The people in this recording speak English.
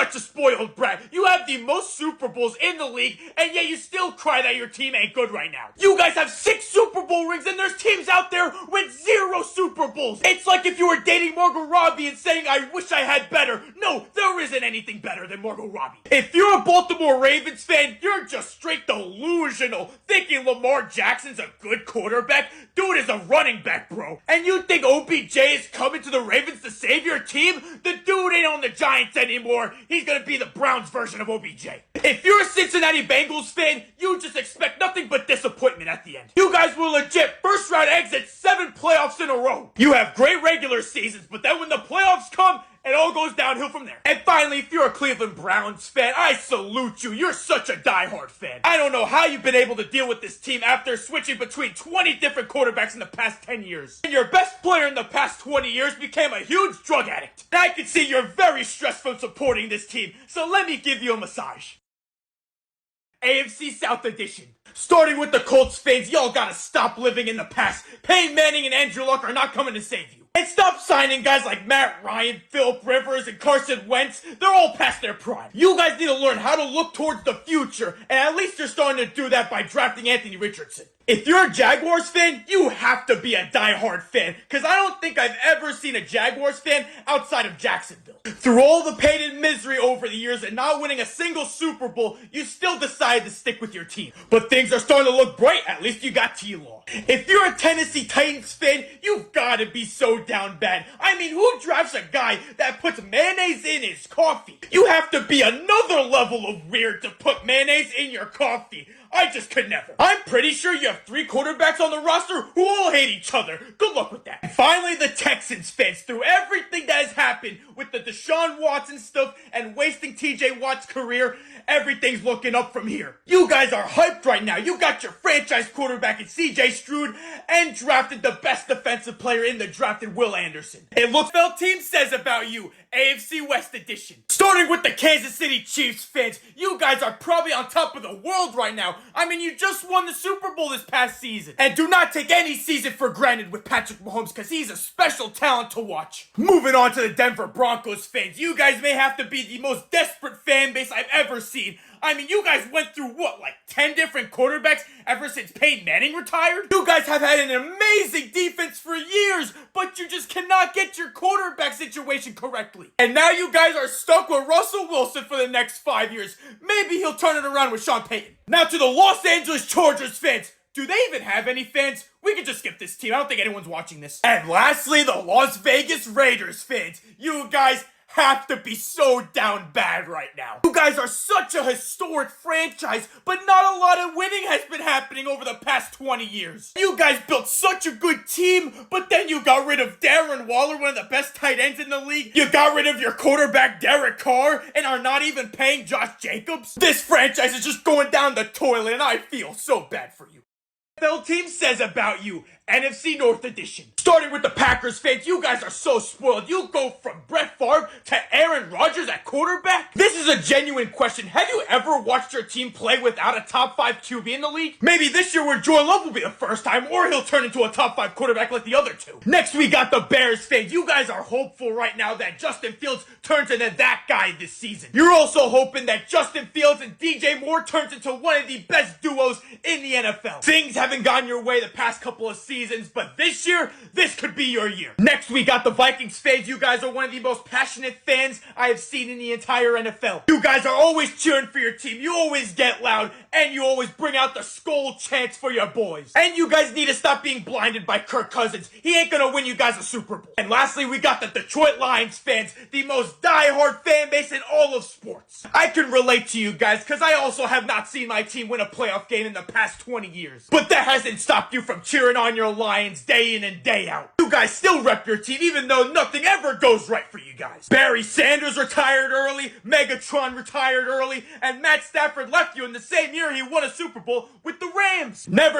such a spoiled brat. You have the most Super Bowls in the league, and yet you still cry that your team ain't good right now. You guys have 6 Super Bowl rings, and there's teams out there with 0 Super Bowls. It's like if you were dating Margot Robbie and saying, I wish I had better. No, there isn't anything better than Margot Robbie. If you're a Baltimore Ravens fan, you're just straight delusional, thinking Lamar Jackson's a good quarterback. Dude is a running back, bro. And you think OBJ is coming to the Ravens to save your team? The dude ain't on the Giants anymore. He's gonna be the Browns version of OBJ. If you're a Cincinnati Bengals fan, you just expect nothing but disappointment at the end. You guys were legit first round exits 7 playoffs in a row. You have great regular seasons, but then when the playoffs come, it all goes downhill from there. And finally, if you're a Cleveland Browns fan, I salute you. You're such a diehard fan. I don't know how you've been able to deal with this team after switching between 20 different quarterbacks in the past 10 years. And your best player in the past 20 years became a huge drug addict. And I can see you're very stressed from supporting this team, so let me give you a massage. AFC South Edition. Starting with the Colts fans, y'all gotta stop living in the past. Peyton Manning and Andrew Luck are not coming to save you. And stop signing guys like Matt Ryan, Philip Rivers, and Carson Wentz. They're all past their prime. You guys need to learn how to look towards the future, and at least you're starting to do that by drafting Anthony Richardson. If you're a Jaguars fan, you have to be a diehard fan, because I don't think I've ever seen a Jaguars fan outside of Jacksonville. Through all the pain and misery over the years and not winning a single Super Bowl, you still decided to stick with your team. But things are starting to look bright. At least you got T-Law. If you're a Tennessee Titans fan, you've got to be so down bad. I mean, who drafts a guy that puts mayonnaise in his coffee? You have to be another level of weird to put mayonnaise in your coffee. I just could never. I'm pretty sure you have 3 quarterbacks on the roster who all hate each other. Good luck with that. And finally, the Texans fans. Through everything that has happened with the Deshaun Watson stuff and wasting TJ Watt's career, everything's looking up from here. You guys are hyped right now. You got your franchise quarterback in CJ Stroud and drafted the best defensive player in the draft in Will Anderson. It looks what the team says about you. AFC West Edition. Starting with the Kansas City Chiefs fans, you guys are probably on top of the world right now. I mean, you just won the Super Bowl this past season. And do not take any season for granted with Patrick Mahomes, because he's a special talent to watch. Moving on to the Denver Broncos fans, you guys may have to be the most desperate fan base I've ever seen. I mean, you guys went through what, like 10 different quarterbacks ever since Peyton Manning retired? You guys have had an amazing defense for years, but you just cannot get your quarterback situation correctly. And now you guys are stuck with Russell Wilson for the next 5 years. Maybe he'll turn it around with Sean Payton. Now to the Los Angeles Chargers fans. Do they even have any fans? We can just skip this team. I don't think anyone's watching this. And lastly, the Las Vegas Raiders fans. You guys have to be so down bad right now. You guys are such a historic franchise, but not a lot of winning has been happening over the past 20 years. You guys built such a good team, but then you got rid of Darren Waller, one of the best tight ends in the league. You got rid of your quarterback, Derek Carr, and are not even paying Josh Jacobs. This franchise is just going down the toilet, and I feel so bad for you. NFL team says about you. NFC North Edition. Starting with the Packers fans, you guys are so spoiled. You go from Brett Favre to Aaron Rodgers at quarterback? This is a genuine question. Have you ever watched your team play without a top 5 QB in the league? Maybe this year where Jordan Love will be the first time, or he'll turn into a top 5 quarterback like the other 2. Next, we got the Bears fans. You guys are hopeful right now that Justin Fields turns into that guy this season. You're also hoping that Justin Fields and DJ Moore turns into one of the best duos in the NFL. Things haven't gone your way the past couple of seasons, but this year, this could be your year. Next, we got the Vikings fans. You guys are one of the most passionate fans I have seen in the entire NFL. You guys are always cheering for your team. You always get loud, and you always bring out the skull chants for your boys. And you guys need to stop being blinded by Kirk Cousins. He ain't gonna win you guys a Super Bowl. And lastly, we got the Detroit Lions fans, the most diehard fan base in all of sports. I can relate to you guys, because I also have not seen my team win a playoff game in the past 20 years. But that hasn't stopped you from cheering on your Lions day in and day out. You guys still rep your team even though nothing ever goes right for you guys. Barry Sanders retired early, Megatron retired early, and Matt Stafford left you in the same year he won a Super Bowl with the Rams. Never